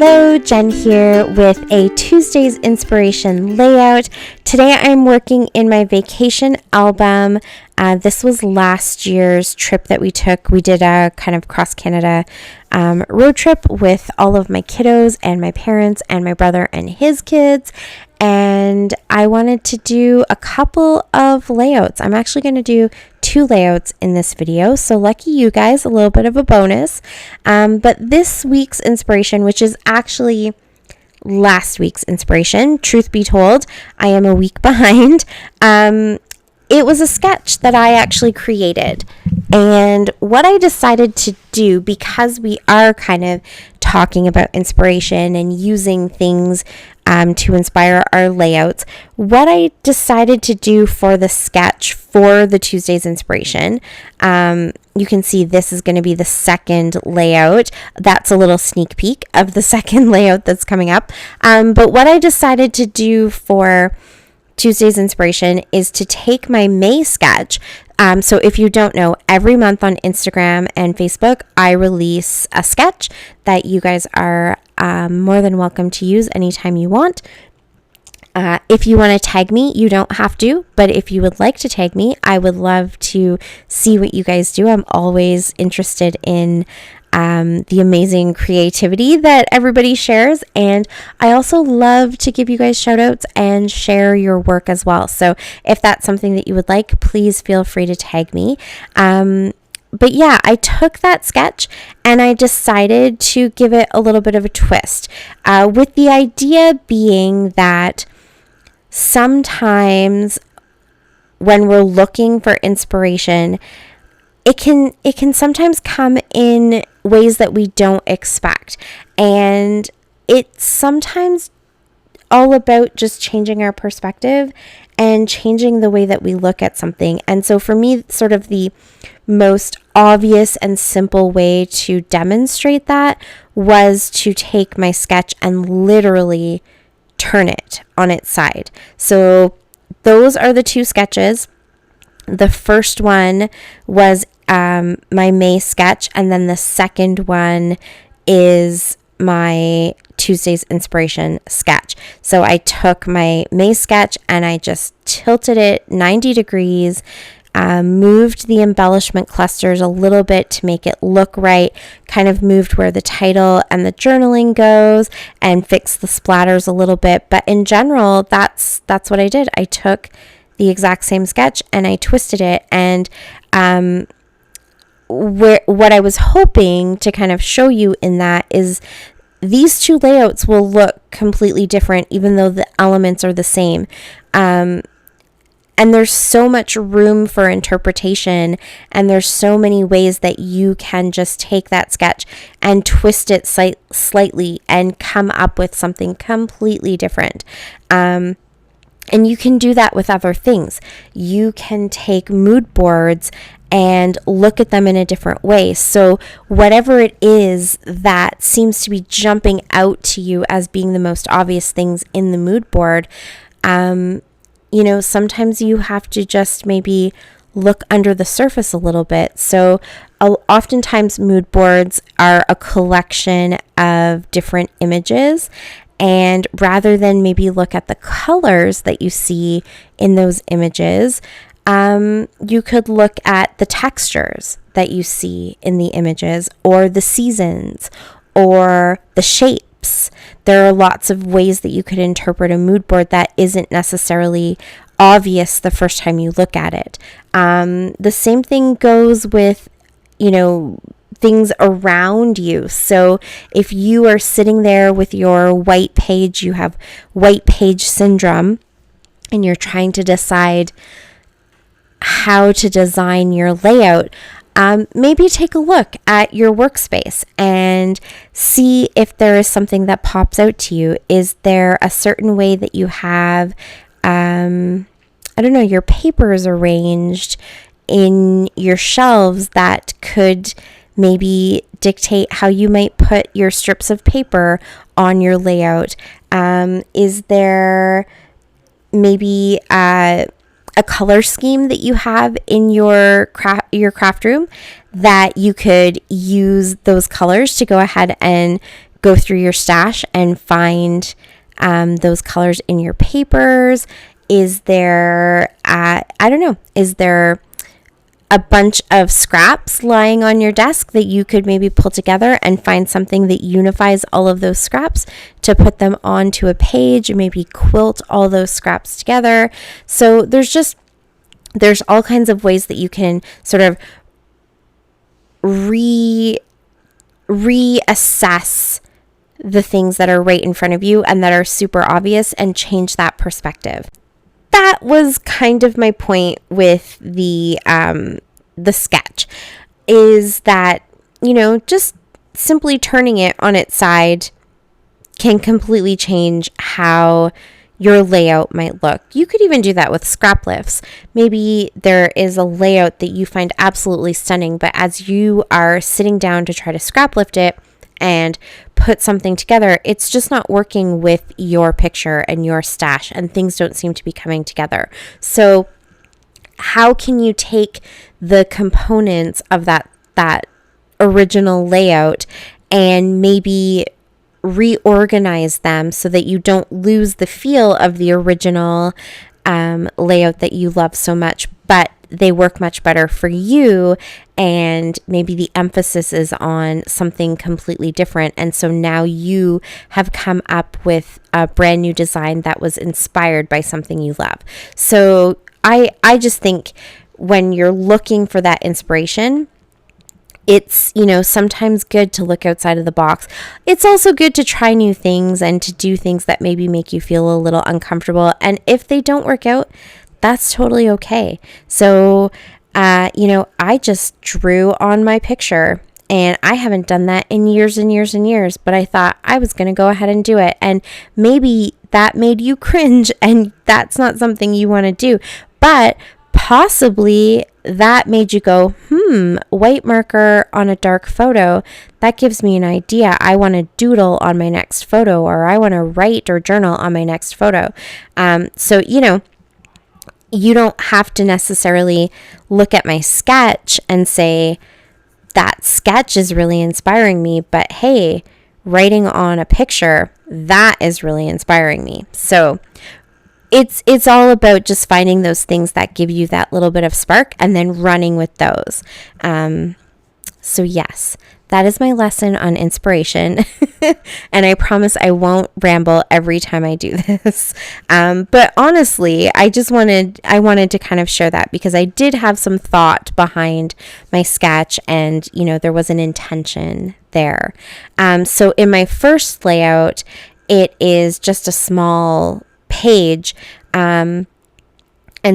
Hello, Jen here with a Tuesday's inspiration layout. Today I'm working in my vacation album. This was last year's trip that we took. We did a kind of cross-Canada road trip with all of my kiddos and my parents and my brother and his kids. And I wanted to do a couple of layouts. I'm actually going to do 2 layouts in this video. So lucky you guys, a little bit of a bonus. But this week's inspiration, which is actually last week's inspiration, truth be told, I am a week behind. It was a sketch that I actually created. And what I decided to do, because we are kind of talking about inspiration and using things to inspire our layouts, what I decided to do for the sketch for the Tuesday's inspiration, you can see this is going to be the second layout. That's a little sneak peek of the second layout that's coming up. But what I decided to do for Tuesday's inspiration is to take my May sketch. So if you don't know, every month on Instagram and Facebook, I release a sketch that you guys are more than welcome to use anytime you want. If you want to tag me, you don't have to, but if you would like to tag me, I would love to see what you guys do. I'm always interested in the amazing creativity that everybody shares. And I also love to give you guys shout outs and share your work as well. So if that's something that you would like, please feel free to tag me. But yeah, I took that sketch and I decided to give it a little bit of a twist, with the idea being that sometimes when we're looking for inspiration, it can sometimes come in ways that we don't expect. And it's sometimes all about just changing our perspective and changing the way that we look at something. And so for me, sort of the most obvious and simple way to demonstrate that was to take my sketch and literally turn it on its side. So those are the 2 sketches. The first one was my May sketch, and then the second one is my Tuesday's inspiration sketch. So I took my May sketch and I just tilted it 90 degrees, moved the embellishment clusters a little bit to make it look right, kind of moved where the title and the journaling goes, and fixed the splatters a little bit. But in general, that's what I did. I took the exact same sketch and I twisted it, and what I was hoping to kind of show you in that is these 2 layouts will look completely different even though the elements are the same. And there's so much room for interpretation, and there's so many ways that you can just take that sketch and twist it slightly and come up with something completely different. And you can do that with other things. You can take mood boards and look at them in a different way. So whatever it is that seems to be jumping out to you as being the most obvious things in the mood board, sometimes you have to just maybe look under the surface a little bit. So oftentimes mood boards are a collection of different images. And rather than maybe look at the colors that you see in those images, you could look at the textures that you see in the images, or the seasons, or the shapes. There are lots of ways that you could interpret a mood board that isn't necessarily obvious the first time you look at it. The same thing goes with, things around you. So if you are sitting there with your white page, you have white page syndrome, and you're trying to decide how to design your layout, maybe take a look at your workspace and see if there is something that pops out to you. Is there a certain way that you have, your papers arranged in your shelves that could maybe dictate how you might put your strips of paper on your layout? Is there maybe a color scheme that you have in your craft room that you could use those colors to go ahead and go through your stash and find those colors in your papers? Is there, I don't know, is there a bunch of scraps lying on your desk that you could maybe pull together and find something that unifies all of those scraps to put them onto a page, and maybe quilt all those scraps together? So there's all kinds of ways that you can sort of reassess the things that are right in front of you and that are super obvious, and change that perspective. That was kind of my point with the sketch, is that, just simply turning it on its side can completely change how your layout might look. You could even do that with scrap lifts. Maybe there is a layout that you find absolutely stunning, but as you are sitting down to try to scrap lift it and put something together, it's just not working with your picture and your stash, and things don't seem to be coming together. So how can you take the components of that original layout and maybe reorganize them so that you don't lose the feel of the original layout that you love so much, but they work much better for you, and maybe the emphasis is on something completely different. And so now you have come up with a brand new design that was inspired by something you love. So I just think when you're looking for that inspiration, it's, sometimes good to look outside of the box. It's also good to try new things and to do things that maybe make you feel a little uncomfortable. And if they don't work out, that's totally okay. So, I just drew on my picture, and I haven't done that in years and years and years, but I thought I was going to go ahead and do it. And maybe that made you cringe, and that's not something you want to do, but possibly that made you go, white marker on a dark photo. That gives me an idea. I want to doodle on my next photo, or I want to write or journal on my next photo. So, you don't have to necessarily look at my sketch and say, that sketch is really inspiring me, but hey, writing on a picture, that is really inspiring me. So it's all about just finding those things that give you that little bit of spark and then running with those. So yes, that is my lesson on inspiration. And I promise I won't ramble every time I do this. But honestly, I wanted to kind of share that because I did have some thought behind my sketch, and, there was an intention there. So in my first layout, it is just a small page. And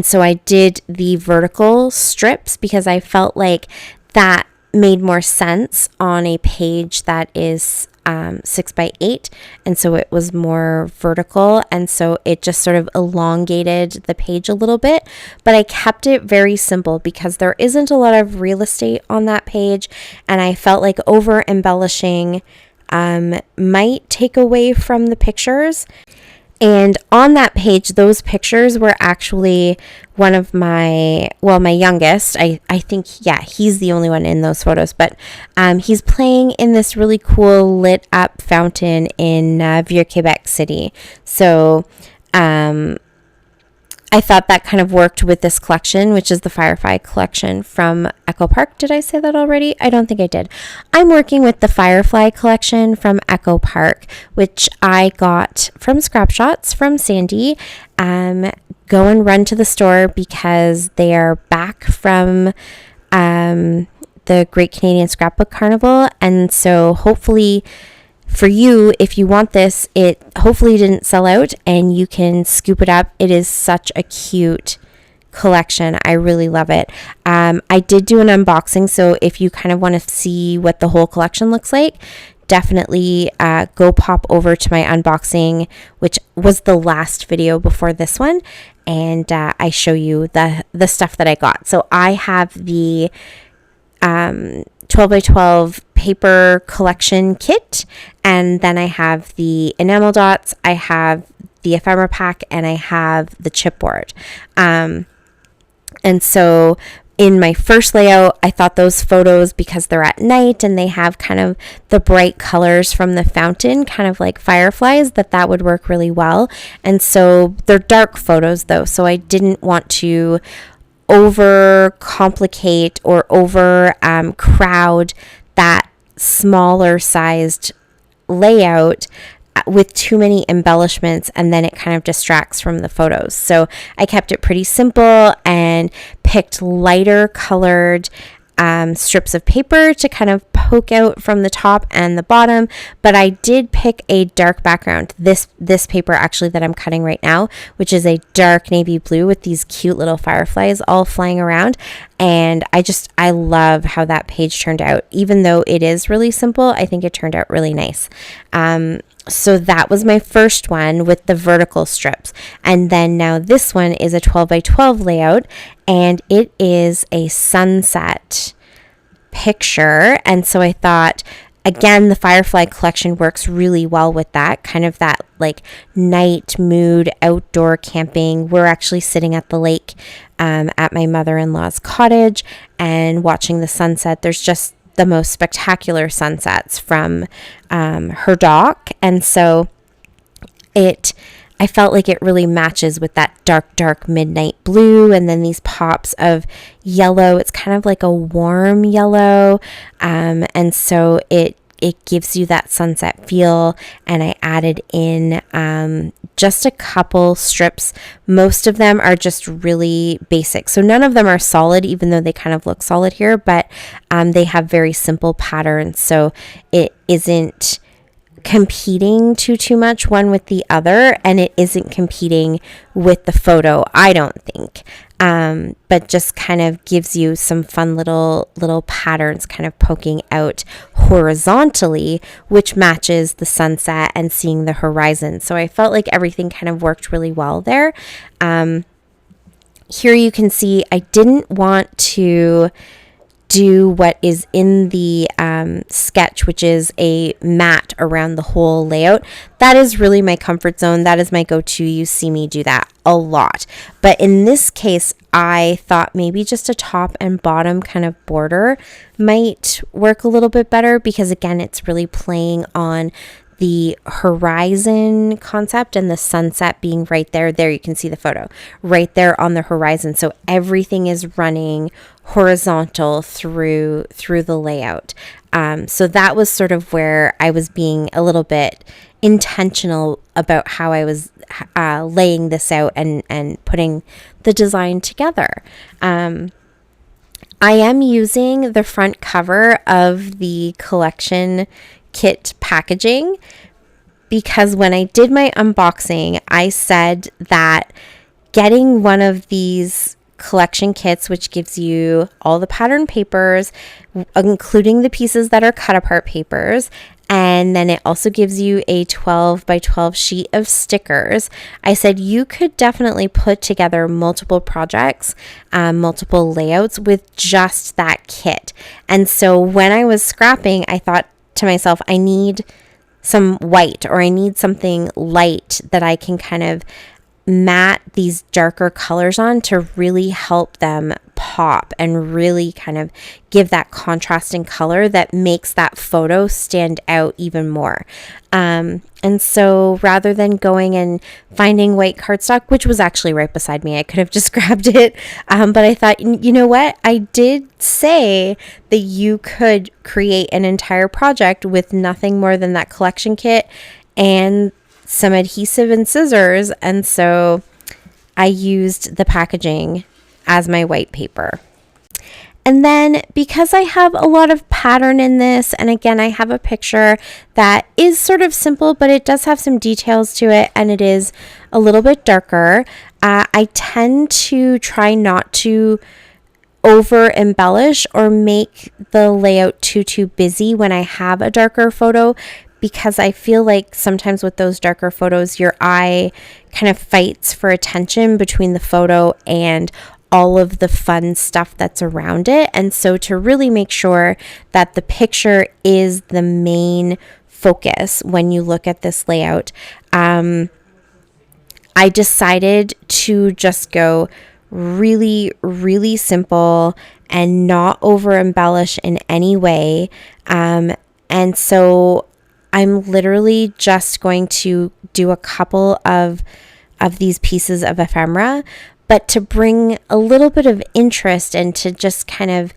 so I did the vertical strips because I felt like that made more sense on a page that is 6x8, and so it was more vertical, and so it just sort of elongated the page a little bit, but I kept it very simple because there isn't a lot of real estate on that page, and I felt like over embellishing might take away from the pictures. And on that page, those pictures were actually one of my youngest. I think, he's the only one in those photos, but he's playing in this really cool lit up fountain in Vieux, Quebec City. So I thought that kind of worked with this collection, which is the FireFly collection from Echo Park. Did I say that already? I don't think I did. I'm working with the FireFly collection from Echo Park, which I got from Scrapshots from Sandy. Go and run to the store because they are back from the Great Canadian Scrapbook Carnival. And so hopefully for you, if you want this, it hopefully didn't sell out and you can scoop it up. It is such a cute collection. I really love it. I did do an unboxing, so if you kind of want to see what the whole collection looks like, definitely go pop over to my unboxing, which was the last video before this one, and I show you the stuff that I got. So I have the 12x12 paper collection kit, and then I have the enamel dots, I have the ephemera pack, and I have the chipboard. And so in my first layout, I thought those photos, because they're at night and they have kind of the bright colors from the fountain, kind of like fireflies, that would work really well. And so they're dark photos though, so I didn't want to over complicate or over crowd that smaller sized layout with too many embellishments, and then it kind of distracts from the photos. So I kept it pretty simple and picked lighter colored strips of paper to kind of poke out from the top and the bottom, but I did pick a dark background. This paper actually that I'm cutting right now, which is a dark navy blue with these cute little fireflies all flying around, and I love how that page turned out. Even though it is really simple, I think it turned out really nice. So that was my first one with the vertical strips. And then now this one is a 12 by 12 layout, and it is a sunset picture. And so I thought, again, the Firefly collection works really well with that, kind of that like night mood, outdoor camping. We're actually sitting at the lake at my mother-in-law's cottage and watching the sunset. There's just the most spectacular sunsets from her dock, and so I felt like it really matches with that dark midnight blue, and then these pops of yellow. It's kind of like a warm yellow, and so it gives you that sunset feel. And I added in just a couple strips. Most of them are just really basic, so none of them are solid, even though they kind of look solid here, but they have very simple patterns, so it isn't competing too much one with the other, and it isn't competing with the photo, I don't think, but just kind of gives you some fun little patterns kind of poking out horizontally, which matches the sunset and seeing the horizon. So I felt like everything kind of worked really well there. Here you can see I didn't want to do what is in the sketch, which is a mat around the whole layout. That is really my comfort zone. That is my go-to. You see me do that a lot. But in this case, I thought maybe just a top and bottom kind of border might work a little bit better, because again, it's really playing on the horizon concept and the sunset being right there. There you can see the photo right there on the horizon. So everything is running horizontal through the layout. So that was sort of where I was being a little bit intentional about how I was laying this out and putting the design together. I am using the front cover of the collection kit packaging because when I did my unboxing, I said that getting one of these collection kits, which gives you all the pattern papers, including the pieces that are cut apart papers, and then it also gives you a 12 by 12 sheet of stickers. I said you could definitely put together multiple projects, multiple layouts with just that kit. And so when I was scrapping, I thought to myself, I need some white, or I need something light that I can kind of matte these darker colors on to really help them pop and really kind of give that contrasting color that makes that photo stand out even more. And so rather than going and finding white cardstock, which was actually right beside me, I could have just grabbed it. But I thought, you know what? I did say that you could create an entire project with nothing more than that collection kit and some adhesive and scissors. And so I used the packaging as my white paper. And then because I have a lot of pattern in this, and again, I have a picture that is sort of simple, but it does have some details to it, and it is a little bit darker. I tend to try not to over embellish or make the layout too busy when I have a darker photo, because I feel like sometimes with those darker photos, your eye kind of fights for attention between the photo and all of the fun stuff that's around it. And so to really make sure that the picture is the main focus when you look at this layout, I decided to just go really, really simple and not over embellish in any way. And so I'm literally just going to do a couple of these pieces of ephemera, but to bring a little bit of interest and to just kind of,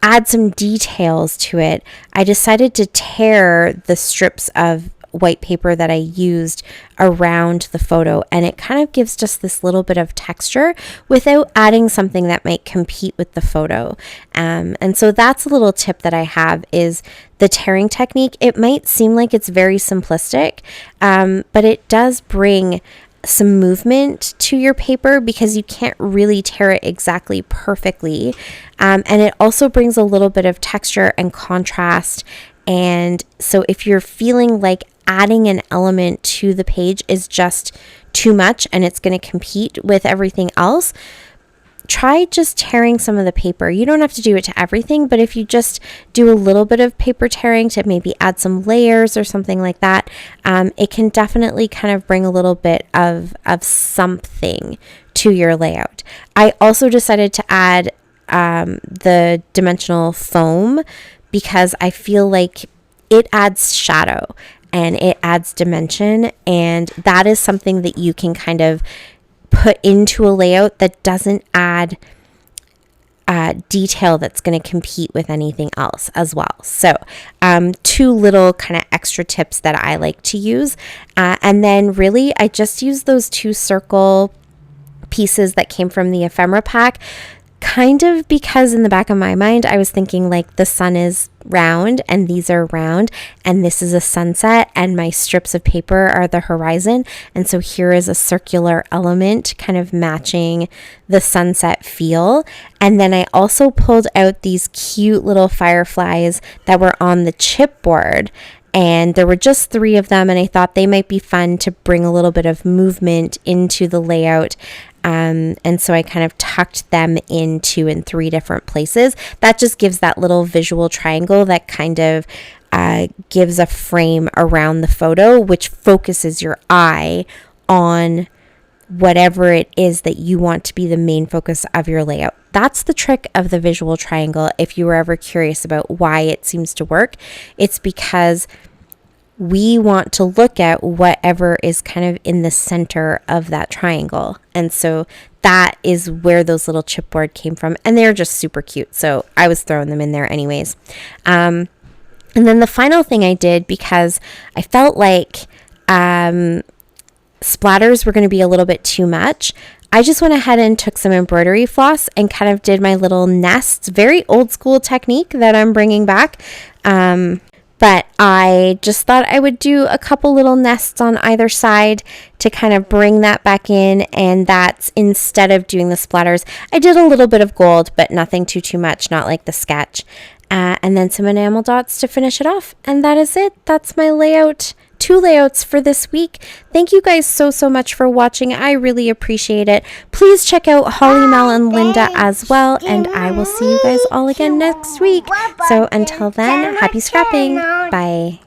add some details to it, I decided to tear the strips of white paper that I used around the photo, and it kind of gives just this little bit of texture without adding something that might compete with the photo. And so that's a little tip that I have, is the tearing technique. It might seem like it's very simplistic, but it does bring some movement to your paper because you can't really tear it exactly perfectly. And it also brings a little bit of texture and contrast. And so if you're feeling like adding an element to the page is just too much and it's going to compete with everything else, try just tearing some of the paper. You don't have to do it to everything, but if you just do a little bit of paper tearing to maybe add some layers or something like that, it can definitely kind of bring a little bit of something to your layout. I also decided to add the dimensional foam because I feel like it adds shadow and it adds dimension, and that is something that you can kind of put into a layout that doesn't add detail that's going to compete with anything else as well. So 2 little kind of extra tips that I like to use. And then really I just use those 2 circle pieces that came from the ephemera pack, kind of because in the back of my mind I was thinking like the sun is round and these are round and this is a sunset and my strips of paper are the horizon, and so here is a circular element kind of matching the sunset feel. And then I also pulled out these cute little fireflies that were on the chipboard, and there were just 3 of them, and I thought they might be fun to bring a little bit of movement into the layout. And so I kind of tucked them in 2 and 3 different places. That just gives that little visual triangle that kind of gives a frame around the photo, which focuses your eye on whatever it is that you want to be the main focus of your layout. That's the trick of the visual triangle. If you were ever curious about why it seems to work, it's because we want to look at whatever is kind of in the center of that triangle. And so that is where those little chipboard came from. And they're just super cute. So I was throwing them in there anyways. And then the final thing I did, because I felt like splatters were going to be a little bit too much, I just went ahead and took some embroidery floss and kind of did my little nests. Very old school technique that I'm bringing back. But I just thought I would do a couple little nests on either side to kind of bring that back in. And that's instead of doing the splatters, I did a little bit of gold, but nothing too much, not like the sketch. And then some enamel dots to finish it off. And that is it. That's my layout. 2 layouts for this week. Thank you guys so much for watching. I really appreciate it. Please check out Hollie, Mel, and Lynda as well, and I will see you guys all again next week. So until then, happy scrapping. Bye.